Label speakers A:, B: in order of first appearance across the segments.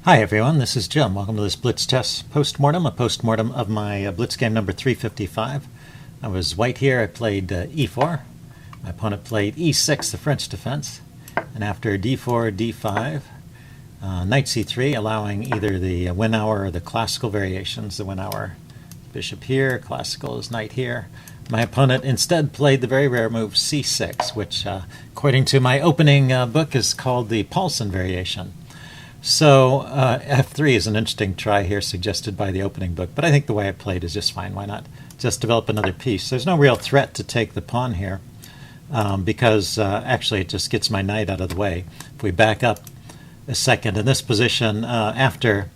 A: Hi everyone, this is Jim. Welcome to this Blitz chess postmortem, a postmortem of my Blitz game number 355. I was white here. I played e4. My opponent played e6, the French defense. And after d4, d5, knight c3, allowing either the win hour or the classical variations. The win hour, bishop here, classical is knight here. My opponent instead played the very rare move c6, which according to my opening book is called the Paulsen variation. So f3 is an interesting try here, suggested by the opening book, but I think the way I played is just fine. Why not just develop another piece? There's no real threat to take the pawn here because actually it just gets my knight out of the way. If we back up a second, in this position, after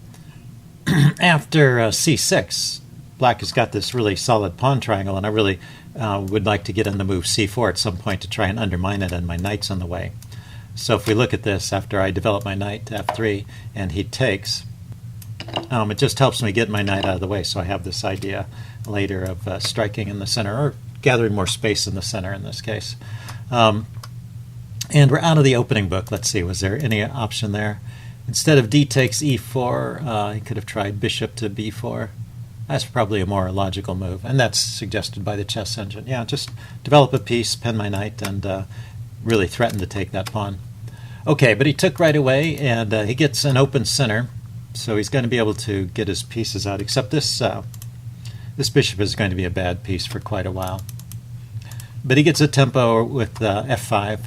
A: c6, black has got this really solid pawn triangle, and I really would like to get in the move c4 at some point to try and undermine it, and my knight's in the way. So if we look at this, after I develop my knight to f3 and he takes, it just helps me get my knight out of the way. So I have this idea later of striking in the center, or gathering more space in the center in this case. And we're out of the opening book. Let's see, was there any option there? Instead of d takes e4, he could have tried bishop to b4. That's probably a more logical move, and that's suggested by the chess engine. Yeah, just develop a piece, pin my knight, and really threatened to take that pawn. Okay, but he took right away, and he gets an open center, so he's going to be able to get his pieces out, except this bishop is going to be a bad piece for quite a while. But he gets a tempo with f5,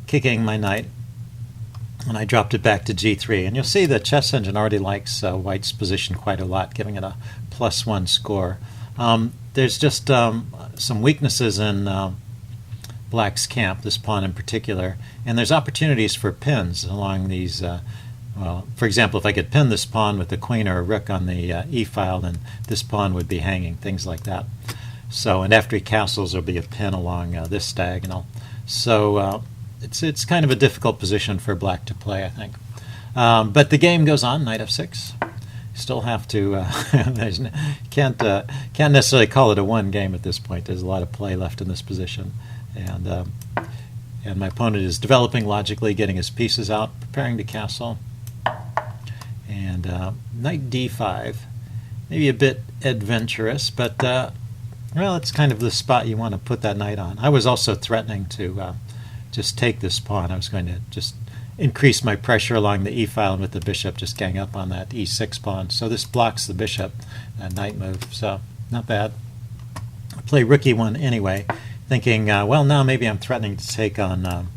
A: kicking my knight, and I dropped it back to g3. And you'll see the chess engine already likes white's position quite a lot, giving it a +1 score. There's just some weaknesses in black's camp, this pawn in particular, and there's opportunities for pins along these. Well, for example, if I could pin this pawn with the queen or a rook on the e-file, then this pawn would be hanging, things like that. So, and after he castles, there'll be a pin along this diagonal. So it's kind of a difficult position for black to play, I think. But the game goes on, knight f6. Still have to, can't necessarily call it a one game at this point. There's a lot of play left in this position. And my opponent is developing logically, getting his pieces out, preparing to castle. And knight d5, maybe a bit adventurous, but well, it's kind of the spot you want to put that knight on. I was also threatening to just take this pawn. I was going to just increase my pressure along the e-file, and with the bishop just gang up on that e6 pawn. So this blocks the bishop, knight move, so not bad. I play rook e1 anyway, thinking, well, now maybe I'm threatening to take on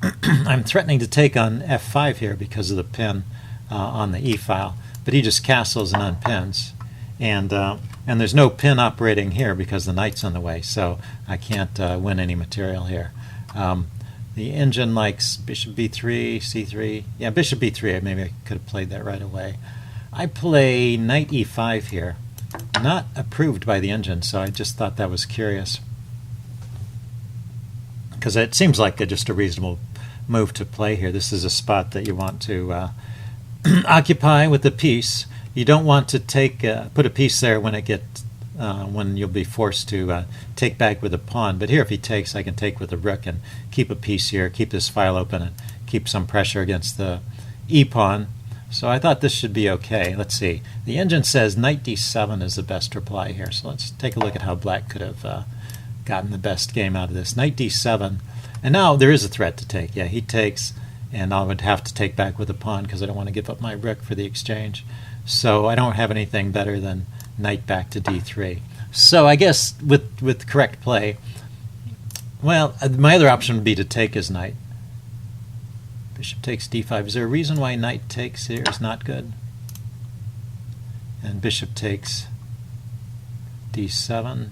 A: I'm threatening to take on f5 here because of the pin on the e-file, but he just castles and unpins, and there's no pin operating here because the knight's in the way, so I can't win any material here. The engine likes bishop b3, c3. Yeah, bishop b3. Maybe I could have played that right away. I play knight e5 here. Not approved by the engine, so I just thought that was curious, because it seems like just a reasonable move to play here. This is a spot that you want to occupy with a piece. You don't want to take put a piece there when when you'll be forced to take back with a pawn. But here, if he takes, I can take with a rook and keep a piece here, keep this file open, and keep some pressure against the e-pawn. So I thought this should be okay. Let's see. The engine says knight d7 is the best reply here. So let's take a look at how black could have gotten the best game out of this. Knight d7. And now there is a threat to take. Yeah, he takes, and I would have to take back with a pawn because I don't want to give up my rook for the exchange. So I don't have anything better than knight back to d3. So I guess with correct play, well, my other option would be to take his knight. Bishop takes d5. Is there a reason why knight takes here is not good? And bishop takes d7.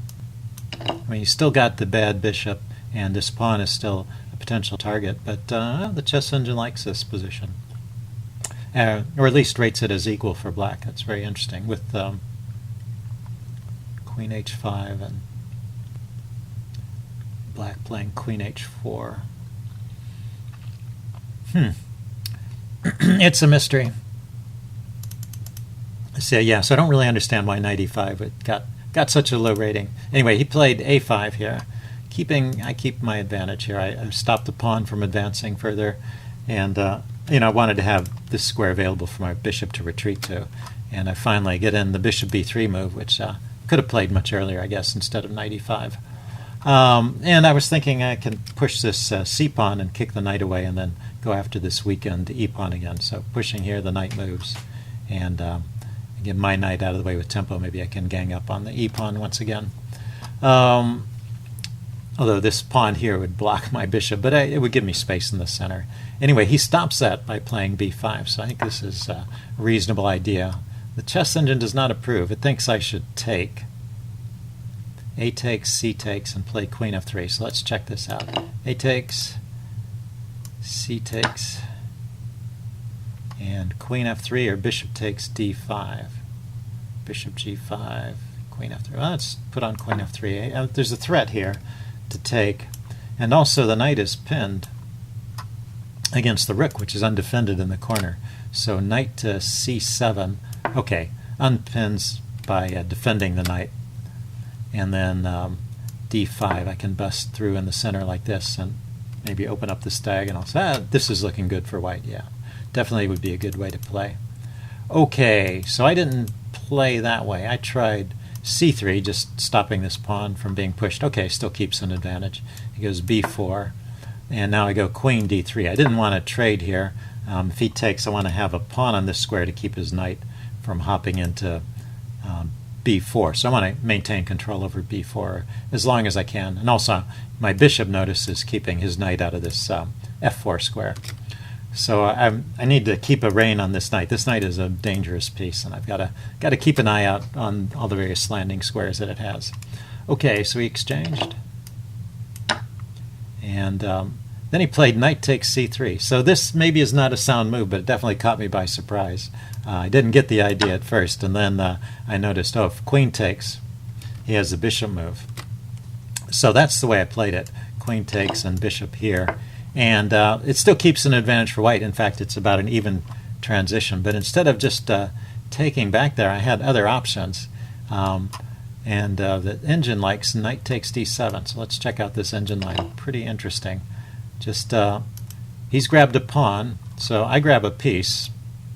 A: I mean, you still got the bad bishop, and this pawn is still a potential target, but the chess engine likes this position. Or at least rates it as equal for black. That's very interesting, with queen h5 and black playing queen h4. It's a mystery. So yeah, so I don't really understand why knight e5 it got such a low rating. Anyway, he played a5 here. I keep my advantage here. I stopped the pawn from advancing further, and I wanted to have this square available for my bishop to retreat to. And I finally get in the bishop b3 move, which could have played much earlier, I guess, instead of knight e5. And I was thinking I can push this c-pawn and kick the knight away and then go after this weakened e-pawn again. So pushing here, the knight moves. And get my knight out of the way with tempo. Maybe I can gang up on the e-pawn once again. Although this pawn here would block my bishop, but it would give me space in the center. Anyway, he stops that by playing b5, so I think this is a reasonable idea. The chess engine does not approve. It thinks I should take. A takes, C takes, and play queen f3. So let's check this out. A takes, C takes, and queen f3, or bishop takes d5. Bishop g5, queen f3. Well, let's put on queen f3. There's a threat here to take, and also the knight is pinned against the rook, which is undefended in the corner. So knight to c7, okay, unpins by defending the knight, and then d5. I can bust through in the center like this and maybe open up this diagonal. So this is looking good for white. Yeah, definitely would be a good way to play. Okay, so I didn't play that way. I tried c3, just stopping this pawn from being pushed. Okay, still keeps an advantage. He goes b4, and now I go queen d3. I didn't want to trade here. If he takes, I want to have a pawn on this square to keep his knight from hopping into b4. So I want to maintain control over b4 as long as I can. And also, my bishop, notice, is keeping his knight out of this f4 square. So I need to keep a rein on this knight. This knight is a dangerous piece, and I've got to keep an eye out on all the various landing squares that it has. Okay, so he exchanged, and then he played knight takes c3. So this maybe is not a sound move, but it definitely caught me by surprise. I didn't get the idea at first, and then I noticed, oh, if queen takes, he has the bishop move. So that's the way I played it. Queen takes and bishop here. And it still keeps an advantage for white. In fact, it's about an even transition. But instead of just taking back there, I had other options. And the engine likes knight takes d7. So let's check out this engine line. Pretty interesting. Just he's grabbed a pawn, so I grab a piece,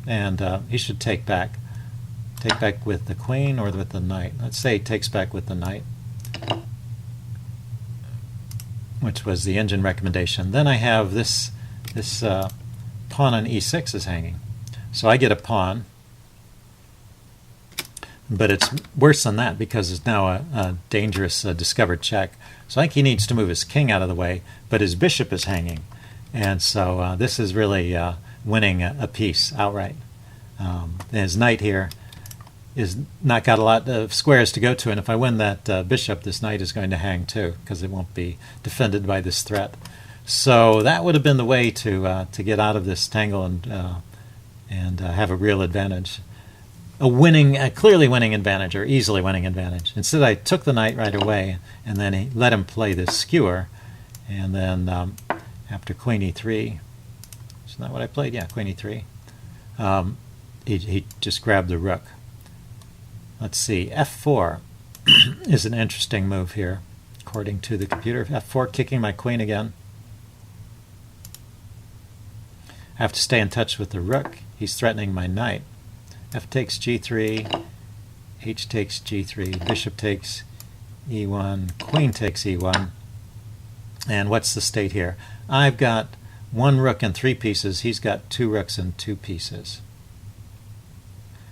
A: and he should take back. Take back with the queen or with the knight. Let's say he takes back with the knight, which was the engine recommendation. Then I have this pawn on e6 is hanging. So I get a pawn, but it's worse than that because it's now a dangerous discovered check. So I think he needs to move his king out of the way, but his bishop is hanging. And so this is really winning a piece outright. His knight here is not got a lot of squares to go to, and if I win that bishop, this knight is going to hang too, because it won't be defended by this threat. So that would have been the way to get out of this tangle and have a real advantage, a clearly winning advantage, or easily winning advantage. Instead, I took the knight right away, and then he let him play this skewer, and then after queen e3, isn't that what I played? Yeah, queen e3. He just grabbed the rook. Let's see, f4 is an interesting move here, according to the computer. f4, kicking my queen again. I have to stay in touch with the rook. He's threatening my knight. F takes g3, h takes g3, bishop takes e1, queen takes e1. And what's the state here? I've got one rook and 3 pieces. He's got 2 rooks and 2 pieces.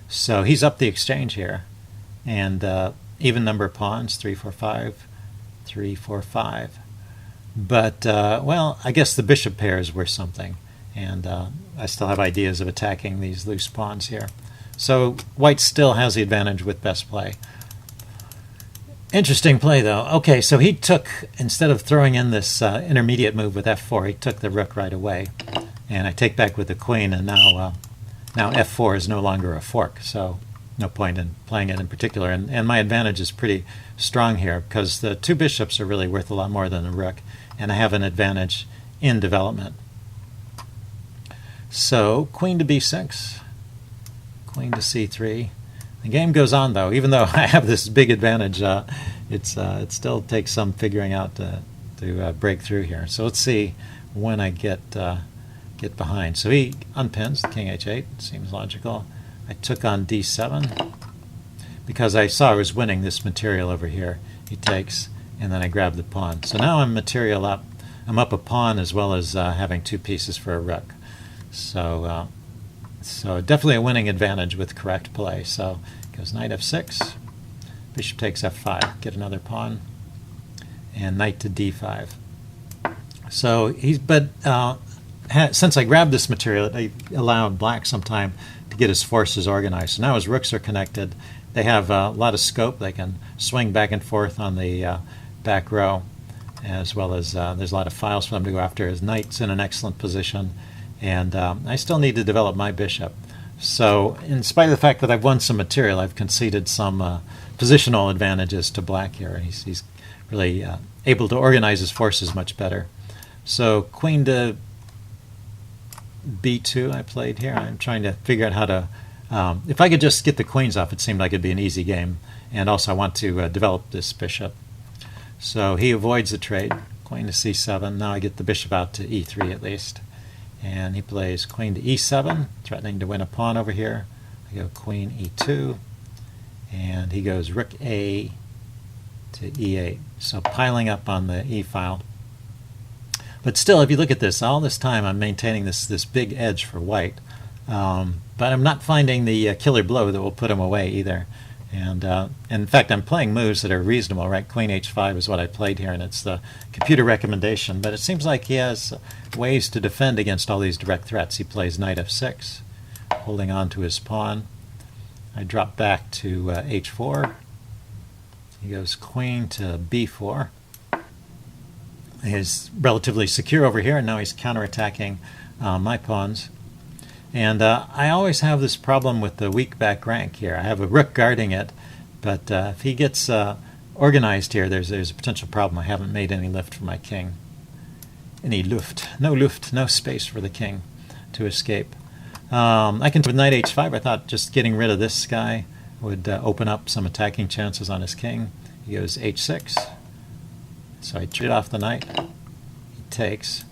A: So he's up the exchange here. And even number of pawns, 3, 4, 5, 3, 4, 5. But, well, I guess the bishop pair is worth something. And I still have ideas of attacking these loose pawns here. So white still has the advantage with best play. Interesting play, though. Okay, so he took, instead of throwing in this intermediate move with f4, he took the rook right away. And I take back with the queen, and now f4 is no longer a fork. So no point in playing it in particular. And my advantage is pretty strong here, because the 2 bishops are really worth a lot more than the rook, and I have an advantage in development. So queen to b6, queen to c3. The game goes on, though. Even though I have this big advantage, it still takes some figuring out to break through here. So let's see when I get get behind. So he unpins the king h8. Seems logical. I took on d7 because I saw I was winning this material over here. He takes, and then I grab the pawn. So now I'm material up. I'm up a pawn as well as having 2 pieces for a rook. So definitely a winning advantage with correct play. So goes knight f6, bishop takes f5, get another pawn, and knight to d5. So since I grabbed this material, I allowed black some time to get his forces organized. So now his rooks are connected. They have a lot of scope. They can swing back and forth on the back row, as well as there's a lot of files for them to go after. His knight's in an excellent position, and I still need to develop my bishop. So in spite of the fact that I've won some material, I've conceded some positional advantages to black here. He's really able to organize his forces much better. So queen to b2 I played here. I'm trying to figure out how to... if I could just get the queens off, it seemed like it'd be an easy game. And also I want to develop this bishop. So he avoids the trade. Queen to c7. Now I get the bishop out to e3 at least. And he plays queen to e7, threatening to win a pawn over here. I go queen e2. And he goes rook a to e8. So piling up on the e file. But still, if you look at this, all this time I'm maintaining this big edge for white. But I'm not finding the killer blow that will put him away either. And in fact, I'm playing moves that are reasonable, right? Queen h5 is what I played here, and it's the computer recommendation. But it seems like he has ways to defend against all these direct threats. He plays knight f6, holding on to his pawn. I drop back to h4. He goes queen to b4. He's relatively secure over here, and now he's counterattacking my pawns. And I always have this problem with the weak back rank here. I have a rook guarding it, but if he gets organized here, there's a potential problem. I haven't made any lift for my king. Any luft. No space for the king to escape. I can, with knight h5, I thought just getting rid of this guy would open up some attacking chances on his king. He goes h6. So I trade off the knight. He takes.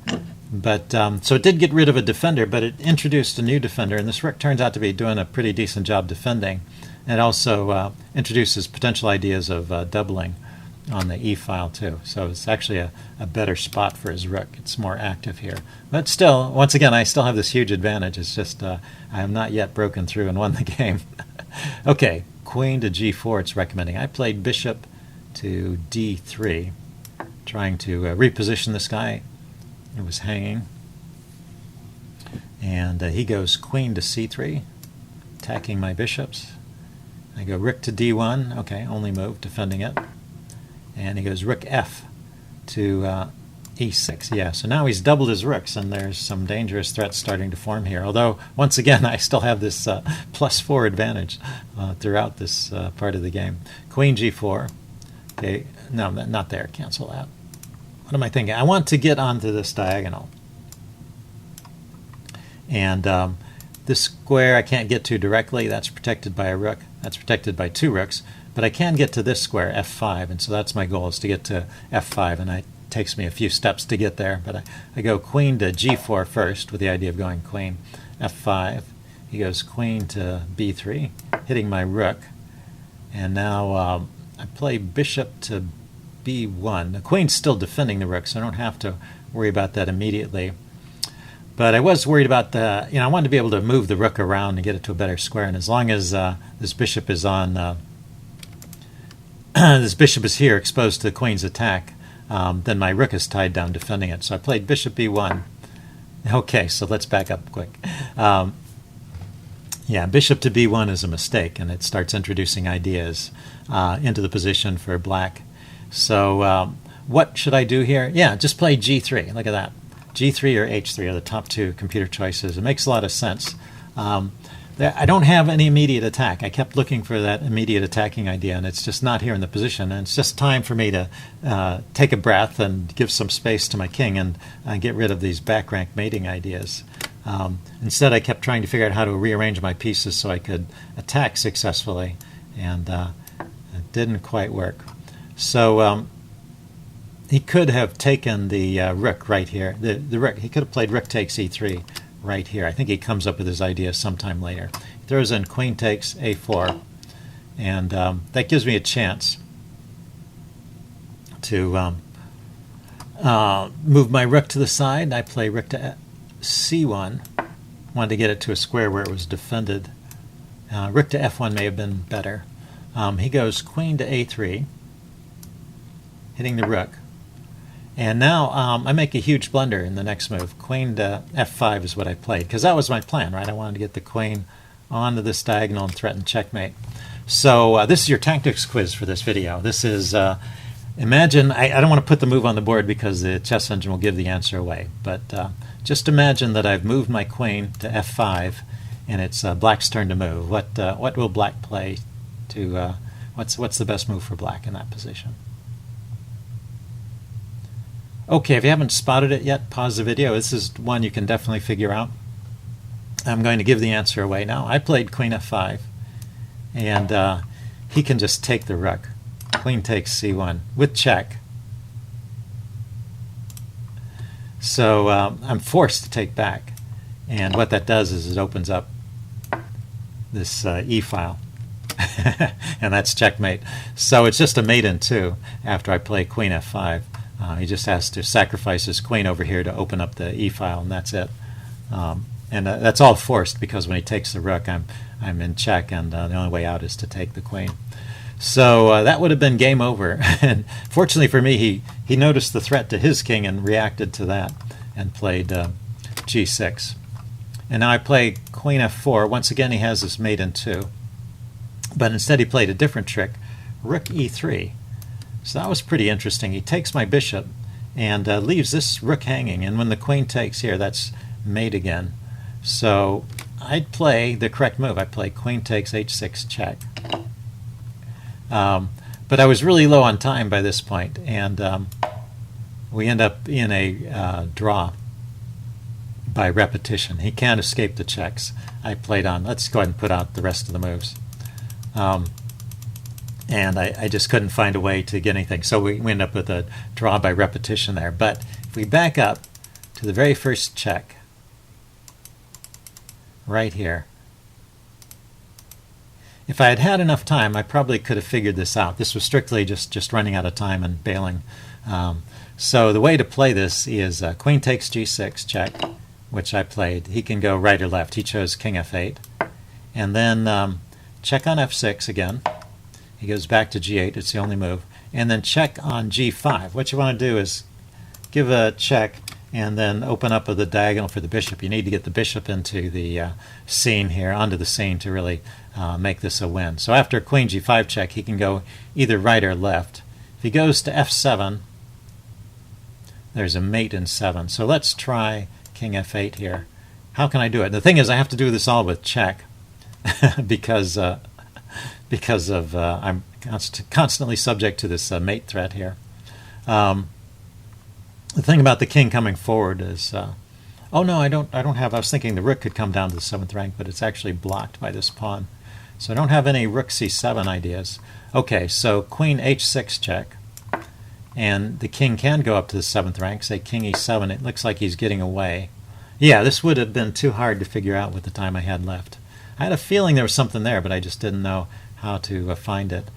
A: But so it did get rid of a defender, but it introduced a new defender, and this rook turns out to be doing a pretty decent job defending. And it also introduces potential ideas of doubling on the e-file too. So it's actually a better spot for his rook. It's more active here. But still, once again, I still have this huge advantage. It's just I have not yet broken through and won the game. Okay, queen to g4 it's recommending. I played bishop to d3, trying to reposition this guy. It was hanging. And he goes queen to c3, attacking my bishops. I go rook to d1. Okay, only move, defending it. And he goes rook f to e6. Yeah, so now he's doubled his rooks, and there's some dangerous threats starting to form here. Although, once again, I still have this +4 advantage throughout this part of the game. Queen g4. Okay, no, not there. Cancel that. What am I thinking? I want to get onto this diagonal. And this square I can't get to directly. That's protected by a rook. That's protected by 2 rooks. But I can get to this square, f5, and so that's my goal, is to get to f5, and it takes me a few steps to get there. But I go queen to g4 first, with the idea of going queen f5. He goes queen to b3, hitting my rook. And now I play bishop to b1. The queen's still defending the rook, so I don't have to worry about that immediately. But I was worried about I wanted to be able to move the rook around and get it to a better square. And as long as this bishop is on, this bishop is here exposed to the queen's attack, then my rook is tied down defending it. So I played bishop b1. Okay, so let's back up quick. Yeah, bishop to b1 is a mistake, and it starts introducing ideas into the position for black. So what should I do here? Yeah, just play g3. Look at that. g3 or h3 are the top 2 computer choices. It makes a lot of sense. I don't have any immediate attack. I kept looking for that immediate attacking idea, and it's just not here in the position. And it's just time for me to take a breath and give some space to my king and get rid of these back rank mating ideas. Instead, I kept trying to figure out how to rearrange my pieces so I could attack successfully, and it didn't quite work. So he could have taken the rook right here. The rook, he could have played rook takes e3 right here. I think he comes up with his idea sometime later. He throws in queen takes a4, and that gives me a chance to move my rook to the side. I play rook to c1. Wanted to get it to a square where it was defended. Rook to f1 may have been better. He goes queen to a3, hitting the rook. And now I make a huge blunder in the next move. Queen to f5 is what I played, because that was my plan, right? I wanted to get the queen onto this diagonal and threaten checkmate. So this is your tactics quiz for this video. This is, imagine, I don't want to put the move on the board because the chess engine will give the answer away, but just imagine that I've moved my queen to f5 and it's black's turn to move. What will black play to, what's the best move for black in that position? Okay, if you haven't spotted it yet, pause the video. This is one you can definitely figure out. I'm going to give the answer away now. I played queen f5, and he can just take the rook. Queen takes c1 with check. So I'm forced to take back. And what that does is it opens up this e-file. And that's checkmate. So it's just a mate in two after I play queen f5. He just has to sacrifice his queen over here to open up the e-file, and that's it. And that's all forced because when he takes the rook, I'm in check, and the only way out is to take the queen. So that would have been game over. And fortunately for me, he noticed the threat to his king and reacted to that and played g6. And now I play queen f4. Once again, he has this mate in two. But instead he played a different trick, rook e3. So that was pretty interesting. He takes my bishop and leaves this rook hanging. And when the queen takes here, that's mate again. So I'd play the correct move. I play queen takes h6 check. But I was really low on time by this point, and we end up in a draw by repetition. He can't escape the checks. I played on. Let's go ahead and put out the rest of the moves. And I just couldn't find a way to get anything. So we end up with a draw by repetition there. But if we back up to the very first check, right here, if I had had enough time, I probably could have figured this out. This was strictly just running out of time and bailing. So the way to play this is queen takes g6 check, which I played. He can go right or left. He chose king f8. And then check on f6 again. He goes back to g8. It's the only move. And then check on g5. What you want to do is give a check and then open up the diagonal for the bishop. You need to get the bishop into the scene here, onto the scene to really make this a win. So after queen g5 check, he can go either right or left. If he goes to f7, there's a mate in 7. So let's try king f8 here. How can I do it? The thing is, I have to do this all with check because I'm constantly subject to this mate threat here. The thing about the king coming forward is, oh no, I don't have. I was thinking the rook could come down to the 7th rank, but it's actually blocked by this pawn. So I don't have any rook c7 ideas. Okay, so queen h6 check, and the king can go up to the 7th rank. Say king e7. It looks like he's getting away. Yeah, this would have been too hard to figure out with the time I had left. I had a feeling there was something there, but I just didn't know how to find it.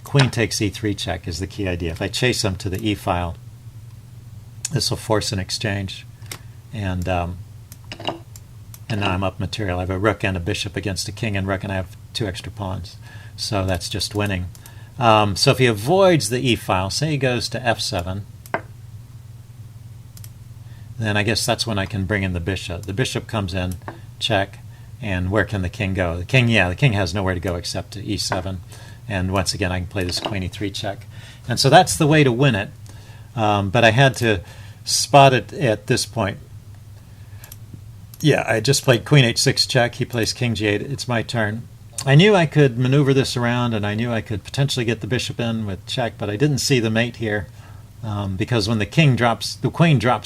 A: Queen takes e3 check is the key idea. If I chase him to the e-file, this will force an exchange, and now I'm up material. I have a rook and a bishop against a king and rook, and I have 2 extra pawns. So that's just winning. So if he avoids the e-file, say he goes to f7, then I guess that's when I can bring in the bishop. The bishop comes in, check, and where can the king go? The king has nowhere to go except to e7. And once again, I can play this queen e3 check. And so that's the way to win it. But I had to spot it at this point. Yeah, I just played queen h6 check. He plays king g8. It's my turn. I knew I could maneuver this around, and I knew I could potentially get the bishop in with check, but I didn't see the mate here because when the queen drops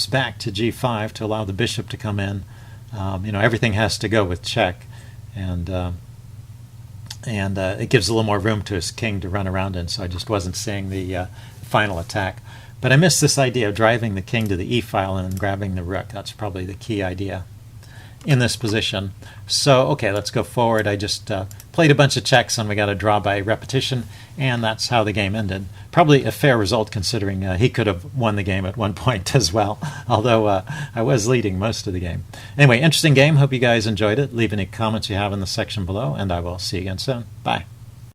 A: back to g5 to allow the bishop to come in. Everything has to go with check, and it gives a little more room to his king to run around in. So I just wasn't seeing the final attack. But I missed this idea of driving the king to the e-file and then grabbing the rook. That's probably the key idea in this position. So, okay, let's go forward. I just played a bunch of checks and we got a draw by repetition, and that's how the game ended. Probably a fair result considering he could have won the game at one point as well, although I was leading most of the game. Anyway, interesting game. Hope you guys enjoyed it. Leave any comments you have in the section below, and I will see you again soon. Bye.